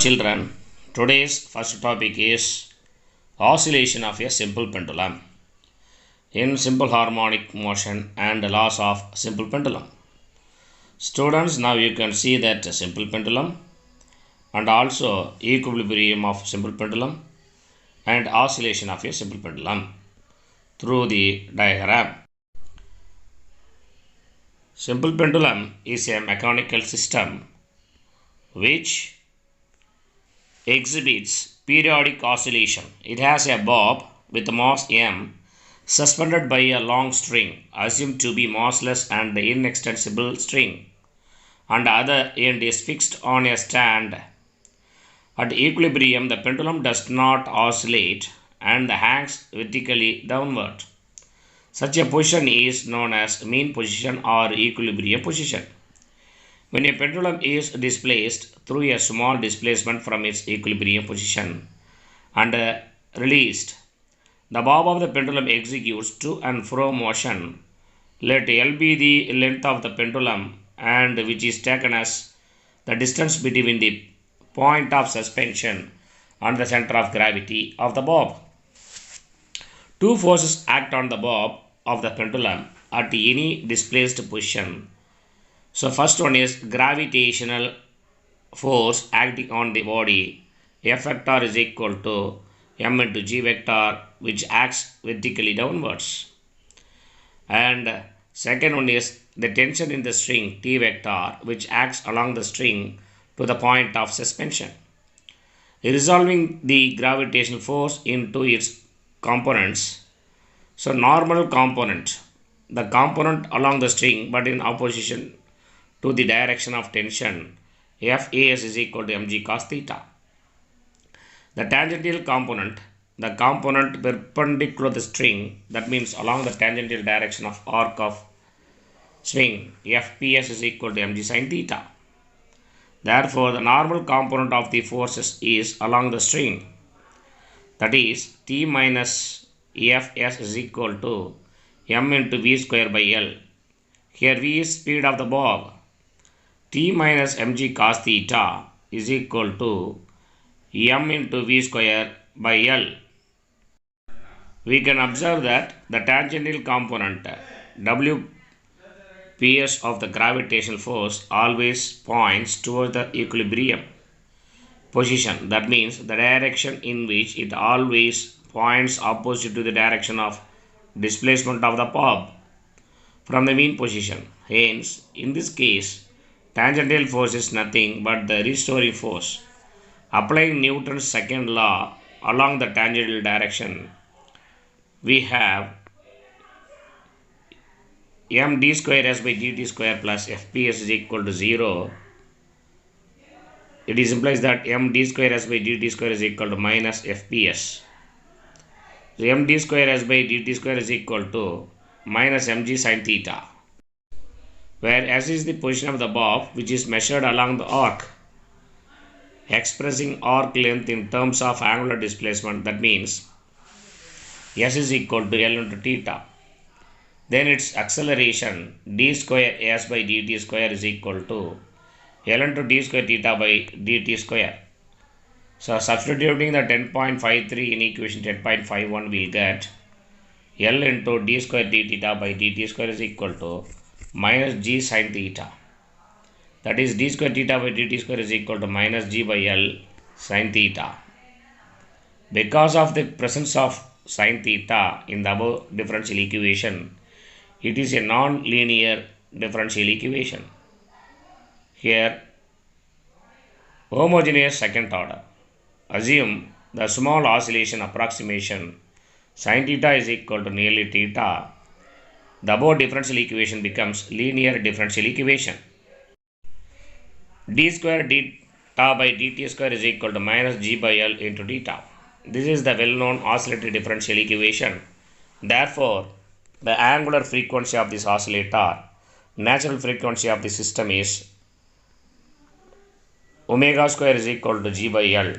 Children, today's first topic is oscillation of a simple pendulum in simple harmonic motion and the laws of simple pendulum. Students, now you can see that simple pendulum and also equilibrium of simple pendulum and oscillation of a simple pendulum through the diagram. Simple pendulum is a mechanical system which exhibits periodic oscillation. It has a bob with mass m suspended by a long string assumed to be massless and inextensible string, and the other end is fixed on a stand. At equilibrium, the pendulum does not oscillate and hangs vertically downward. Such a position is known as mean position or equilibrium position. When a pendulum is displaced through a small displacement from its equilibrium position and released, the bob of the pendulum executes to and fro motion. Let L be the length of the pendulum, and which is taken as the distance between the point of suspension and the center of gravity of the bob. Two forces act on the bob of the pendulum at any displaced position. So first one is gravitational force acting on the body. F vector is equal to m into g vector, which acts vertically downwards. And second one is the tension in the string T vector, which acts along the string to the point of suspension. Resolving the gravitational force into its components. So normal component, the component along the string but in opposition to the direction of tension, Fas is equal to mg cos theta. The tangential component, the component perpendicular to the string, that means along the tangential direction of arc of swing, Fps is equal to mg sin theta. Therefore, the normal component of the forces is along the string, that is T minus Fs is equal to m into v square by L. Here v is speed of the bob. T minus mg cos theta is equal to m into v square by L. We can observe that the tangential component Wps of the gravitational force always points towards the equilibrium position. That means the direction in which it always points opposite to the direction of displacement of the bob from the mean position. Hence, in this case, tangential force is nothing but the restoring force. Applying Newton's second law along the tangential direction, we have m d square s by dt square plus fps is equal to 0. It implies that m d square s by dt square is equal to minus fps. So m d square s by dt square is equal to minus mg sin theta, where s is the position of the bob which is measured along the arc. Expressing arc length in terms of angular displacement, that means s is equal to L into theta. Then its acceleration d square s by dt square is equal to L into d square theta by dt square. So substituting the 10.53 in equation 10.51, we'll get L into d square d theta by dt square is equal to minus g sin theta. That is d square theta by dt square is equal to minus g by L sin theta. Because of the presence of sin theta in the above differential equation, it is a non-linear differential equation. Here, homogeneous second order. Assume the small oscillation approximation sin theta is equal to nearly theta. The above differential equation becomes linear differential equation. D square theta by dt square is equal to minus g by L into theta. This is the well-known oscillatory differential equation. Therefore, the angular frequency of this oscillator, natural frequency of the system is omega square is equal to g by L,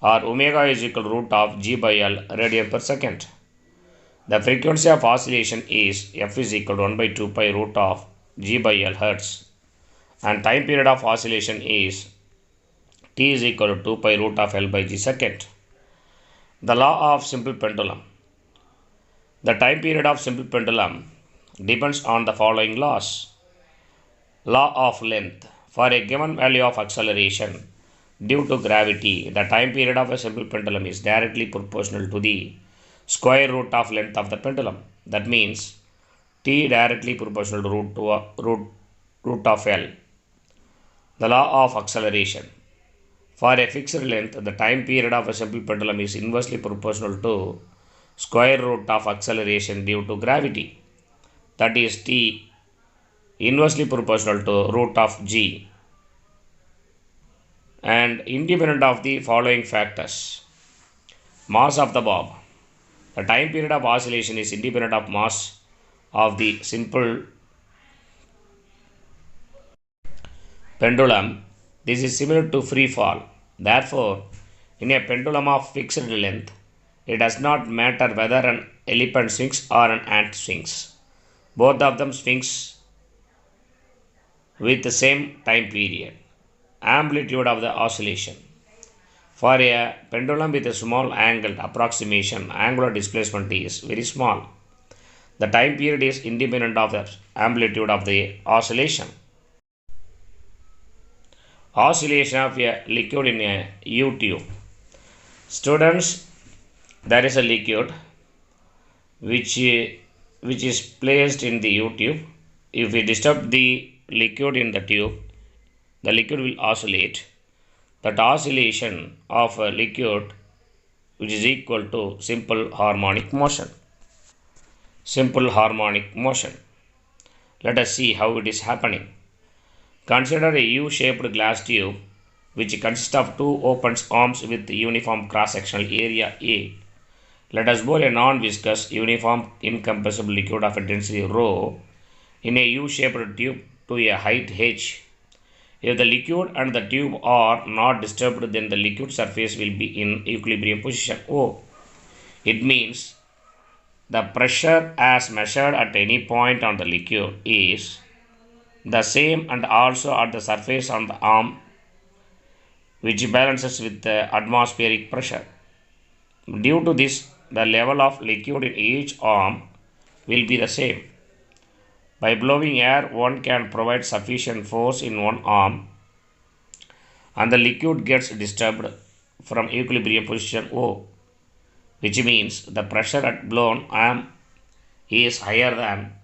or omega is equal to root of g by L radian per second. The frequency of oscillation is f is equal to 1 by 2 pi root of g by L hertz, and time period of oscillation is T is equal to 2 pi root of L by G second. The law of simple pendulum. The time period of simple pendulum depends on the following laws. Law of length. For a given value of acceleration due to gravity, the time period of a simple pendulum is directly proportional to the square root of length of the pendulum. That means T directly proportional to root of L. The law of acceleration. For a fixed length, the time period of a simple pendulum is inversely proportional to square root of acceleration due to gravity. That is T inversely proportional to root of G and independent of the following factors. Mass of the bob. The time period of oscillation is independent of mass of the simple pendulum. This is similar to free fall. Therefore, in a pendulum of fixed length, it does not matter whether an elephant swings or an ant swings. Both of them swings with the same time period. Amplitude of the oscillation. For a pendulum with a small angled approximation, angular displacement is very small. The time period is independent of the amplitude of the oscillation. Oscillation of a liquid in a U-tube. Students, there is a liquid which is placed in the U-tube. If we disturb the liquid in the tube, the liquid will oscillate. That oscillation of a liquid which is equal to simple harmonic motion. Simple harmonic motion. Let us see how it is happening. Consider a U-shaped glass tube which consists of two open arms with uniform cross-sectional area A. Let us bore a non-viscous uniform incompressible liquid of a density ρ in a U-shaped tube to a height h. If the liquid and the tube are not disturbed, then the liquid surface will be in equilibrium position O. It means the pressure as measured at any point on the liquid is the same and also at the surface on the arm, which balances with the atmospheric pressure. Due to this, the level of liquid in each arm will be the same. By blowing air, one can provide sufficient force in one arm and the liquid gets disturbed from equilibrium position O, which means the pressure at blown arm is higher than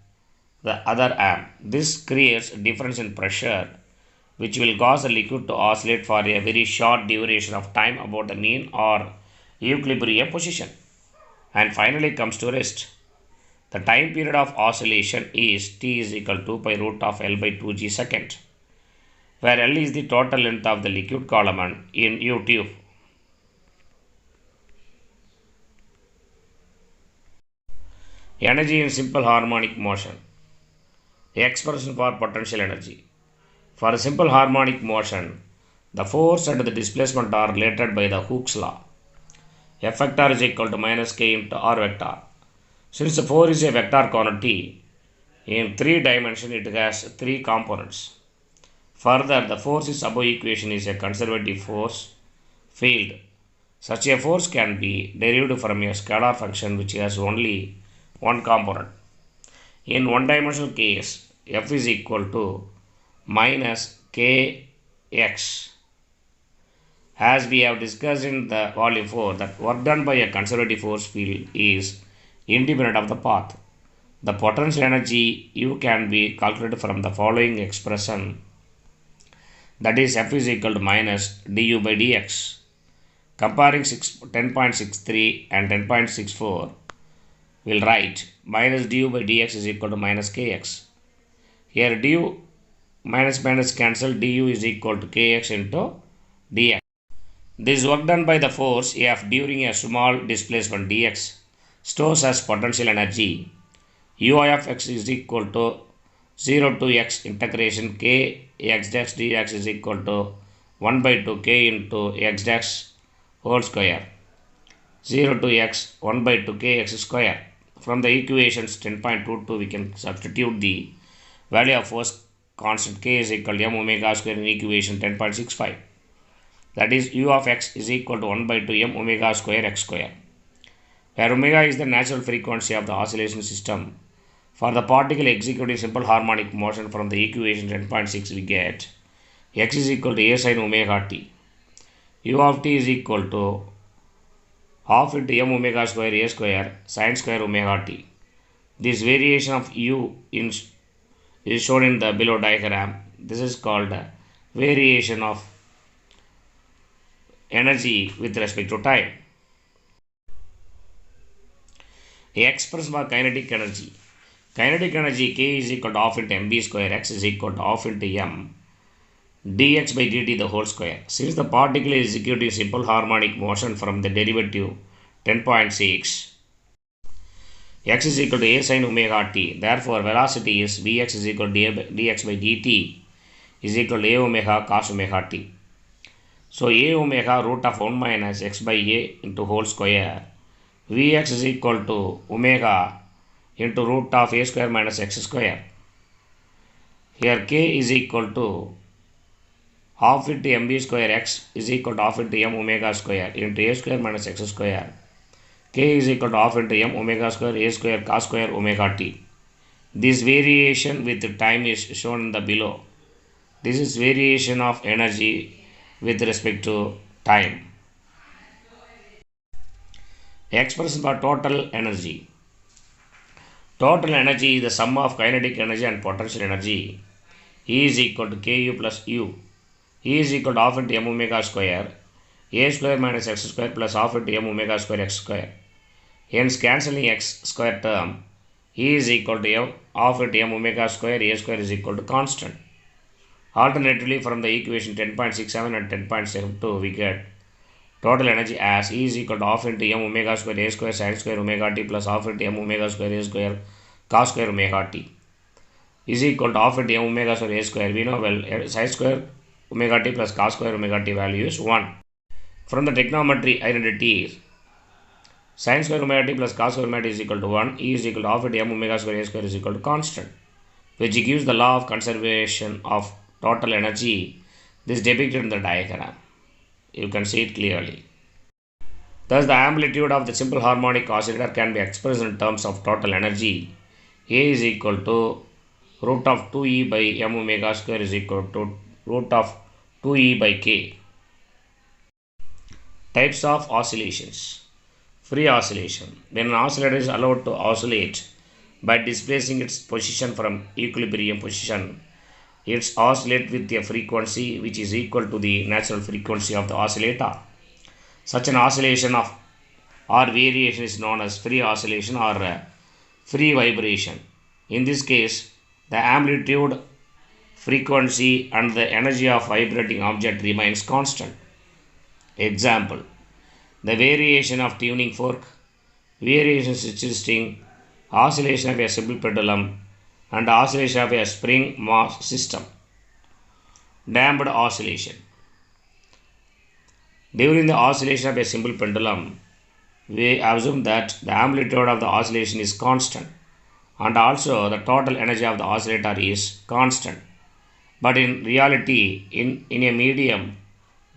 the other arm. This creates a difference in pressure which will cause the liquid to oscillate for a very short duration of time about the mean or equilibrium position and finally comes to rest. The time period of oscillation is T is equal to 2 pi root of L by 2G second, where L is the total length of the liquid column in U-tube. Energy in simple harmonic motion. Expression for potential energy. For a simple harmonic motion, the force and the displacement are related by the Hooke's law. F vector is equal to minus k into r vector. Since the force is a vector quantity, in 3 dimensions it has 3 components. Further, the force in above equation is a conservative force field. Such a force can be derived from a scalar function which has only one component. In one-dimensional case, F is equal to minus kx. As we have discussed in the volume 4, that work done by a conservative force field is independent of the path. The potential energy U can be calculated from the following expression, that is F is equal to minus du by dx. Comparing 10.63 and 10.64, we'll write minus du by dx is equal to minus kx. Here du minus minus cancel, du is equal to kx into dx. This work done by the force F during a small displacement dx stores as potential energy. Ui of x is equal to 0 to x integration k x dash dx is equal to 1 by 2 k into x dash whole square. 0 to x 1 by 2 k x square. From the equations 10.22 we can substitute the value of force constant k is equal to m omega square in equation 10.65. that is u of x is equal to 1 by 2 m omega square x square, where omega is the natural frequency of the oscillation system. For the particle executing simple harmonic motion from the equation 10.6 we get x is equal to a sin omega t. U of t is equal to half into m omega square a square sin square omega t. This variation of u is shown in the below diagram. This is called variation of energy with respect to time. Expressed by kinetic energy. Kinetic energy K is equal to half into mv square x is equal to half into m dx by dt the whole square. Since the particle is executing simple harmonic motion from the derivative 10.6, x is equal to a sin omega t. Therefore, velocity is vx is equal to dx by dt is equal to a omega cos omega t. So, a omega root of 1 minus x by a into whole square. Vx is equal to omega into root of a square minus x square. Here k is equal to half into mv square x is equal to half into m omega square into a square minus x square. K is equal to half into m omega square a square cos square omega t. This variation with time is shown in the below. This is variation of energy with respect to time. Expression for total energy. Total energy is the sum of kinetic energy and potential energy. E is equal to Ku plus U. E is equal to half into m omega square a square minus x square plus half into m omega square x square. Hence, cancelling x square term, E is equal to half into m omega square a square is equal to constant. Alternatively, from the equation 10.67 and 10.72, we get total energy as E is equal to half into m omega square a square sin square omega t plus half into m omega square a square cos square omega t is equal to half into m omega square a square. We know well sin square omega t plus cos square omega t value is 1. From the trigonometry identity, sin square omega t plus cos square omega t is equal to 1. E is equal to half into m omega square a square is equal to constant, which gives the law of conservation of total energy. This is depicted in the diagram. You can see it clearly. Thus, the amplitude of the simple harmonic oscillator can be expressed in terms of total energy. A is equal to root of 2e by m omega square is equal to root of 2e by k. Types of oscillations. Free oscillation. When an oscillator is allowed to oscillate by displacing its position from equilibrium position, it oscillates with a frequency which is equal to the natural frequency of the oscillator. Such an oscillation of or variation is known as free oscillation or free vibration. In this case, the amplitude, frequency and the energy of vibrating object remains constant. Example, the variation of tuning fork, variation switch string, oscillation of a simple pendulum and oscillation of a spring mass system. Damped oscillation. During the oscillation of a simple pendulum, we assume that the amplitude of the oscillation is constant and also the total energy of the oscillator is constant. But in reality, in a medium,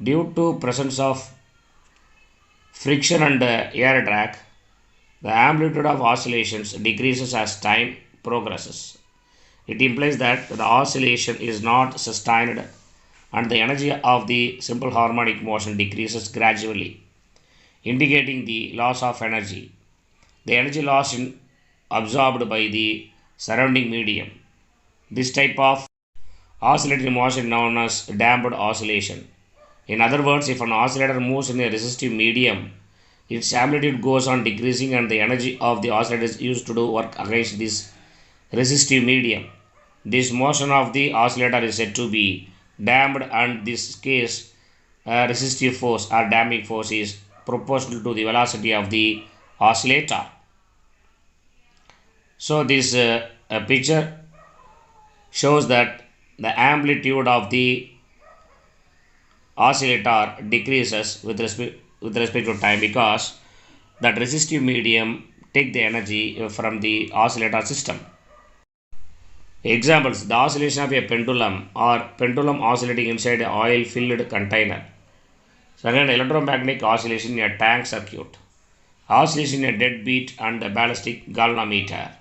due to presence of friction and air drag, the amplitude of oscillations decreases as time progresses. It implies that the oscillation is not sustained and the energy of the simple harmonic motion decreases gradually, indicating the loss of energy. The energy loss is absorbed by the surrounding medium. This type of oscillatory motion is known as damped oscillation. In other words, if an oscillator moves in a resistive medium, its amplitude goes on decreasing and the energy of the oscillator is used to do work against this resistive medium. This motion of the oscillator is said to be damped, and in this case resistive force or damping force is proportional to the velocity of the oscillator. So this picture shows that the amplitude of the oscillator decreases with respect to time because that resistive medium take the energy from the oscillator system. Examples, the oscillation of a pendulum or pendulum oscillating inside an oil filled container. Second, electromagnetic oscillation in a tank circuit. Oscillation in a deadbeat and a ballistic galvanometer.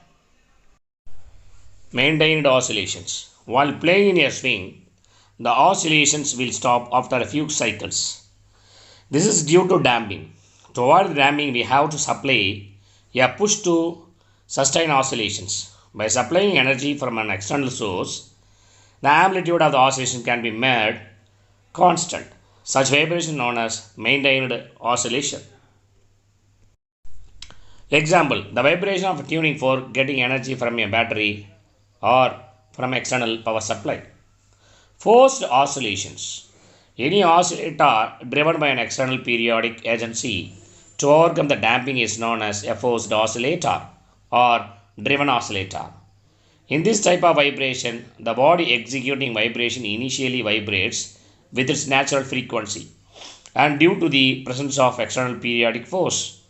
Maintained oscillations. While playing in a swing, the oscillations will stop after a few cycles. This is due to damping. To avoid damping, we have to supply a push to sustain oscillations. By supplying energy from an external source, the amplitude of the oscillation can be made constant. Such vibration known as maintained oscillation. Example, the vibration of a tuning fork getting energy from a battery or from external power supply. Forced oscillations. Any oscillator driven by an external periodic agency to overcome the damping is known as a forced oscillator or driven oscillator. In this type of vibration, the body executing vibration initially vibrates with its natural frequency and due to the presence of external periodic force.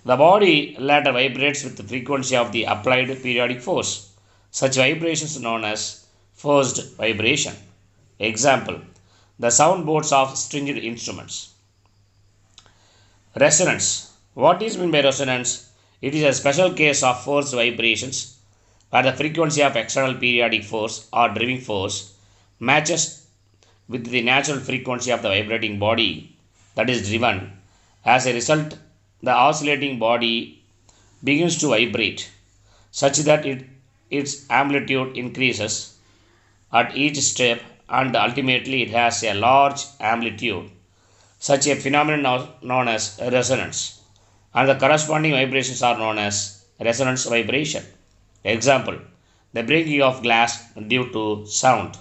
The body later vibrates with the frequency of the applied periodic force. Such vibrations are known as forced vibration. Example, the sound boards of stringed instruments. Resonance. What is meant by resonance? It is a special case of forced vibrations where the frequency of external periodic force or driving force matches with the natural frequency of the vibrating body that is driven. As a result, the oscillating body begins to vibrate such that its amplitude increases at each step and ultimately it has a large amplitude. Such a phenomenon known as resonance, and the corresponding vibrations are known as resonance vibration. Example, the breaking of glass due to sound.